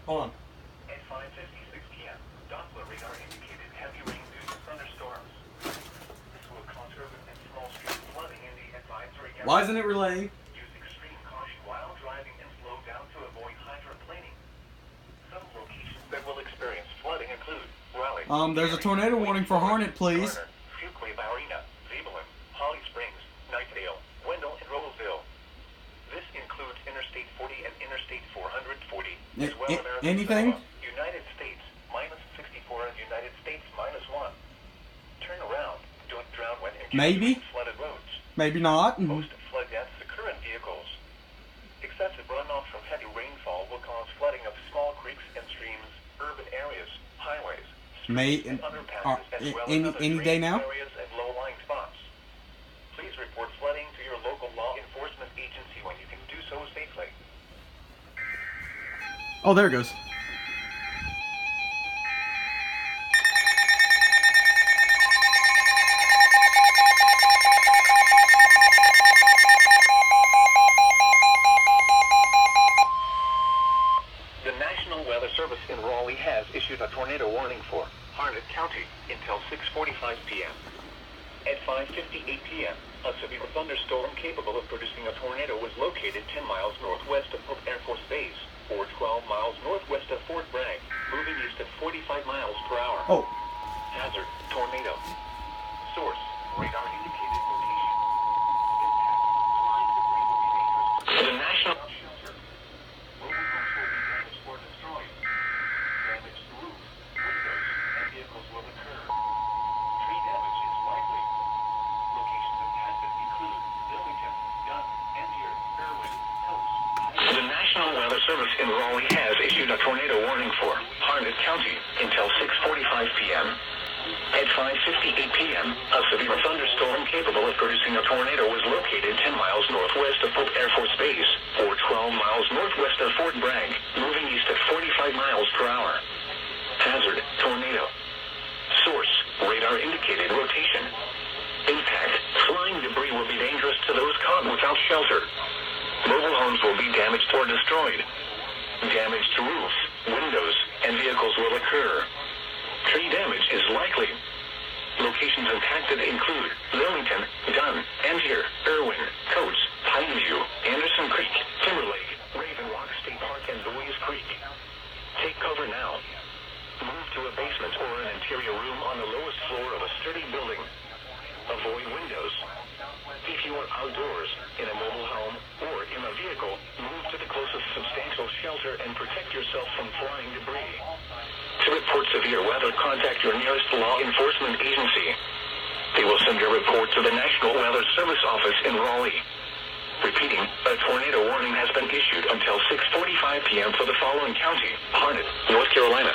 Hold on. At 5:56 p.m., Doppler radar indicated heavy rain due to thunderstorms. This will cause urban and small street flooding in the advisory area. Why isn't it relaying? Use extreme caution while driving and slow down to avoid hydroplaning. Some locations that will experience flooding include Raleigh. There's a tornado warning for Harnett, please. Garner, Fuquay, Ballerina, Zebulon, Holly Springs, Knightdale, Wendell, and Roseville. This includes Interstate 40 and Interstate 440, as well as American anything? Samoa, United States, -64 and United States, -1. Turn around. Don't drown when Maybe. flooded roads. Maybe not. Most flood deaths occur in vehicles. Excessive runoff from heavy rainfall will cause flooding of small creeks and streams, urban areas, highways, streets, and underpasses, as well as other any day now? areas and low-lying spots. Please report flooding to your local law enforcement agency when you can do so safely. Oh, there it goes. The National Weather Service in Raleigh has issued a tornado warning for Harnett County until 6:45 p.m. At 5:58 p.m., a severe thunderstorm capable of producing a tornado was located 10 miles northwest of Pope Air Force Base, or 12 miles northwest of Fort Bragg, moving east at 45 miles per hour. Oh. Hazard, tornado. Source, radar indicated location. Impact, flying debris will be dangerous to the national shelter. Mobile homes will be damaged or destroyed. Damage to roof, windows, and vehicles will occur. Tree damage is likely. Locations impacted include Wilmington, Dunn, Angier, Irwin, Coast. The National Weather Service in Raleigh has issued a tornado warning for Harnett County until 6:45 p.m. At 5:58 p.m., a severe thunderstorm capable of producing a tornado was located 10 miles northwest of Pope Air Force Base, or 12 miles northwest of Fort Bragg, moving east at 45 miles per hour. Hazard, tornado. Source, radar indicated rotation. Impact, flying debris will be dangerous to those caught without shelter. Mobile homes will be damaged or destroyed. Damage to roofs, windows, and vehicles will occur. Tree damage is likely. Locations impacted include Wilmington, Dunn, Angier, Irwin, Coates, Pineview, Anderson Creek, Timberlake, Raven Rock State Park, and Louise Creek. Take cover now. Move to a basement or an interior room on the lowest floor of a sturdy building. Avoid windows. If you are outdoors, in a mobile home, or in a vehicle, move to the closest substantial shelter and protect yourself from flying debris. To report severe weather, contact your nearest law enforcement agency. They will send your report to the National Weather Service office in Raleigh. Repeating, a tornado warning has been issued until 6:45 p.m. for the following county: Harnett, North Carolina,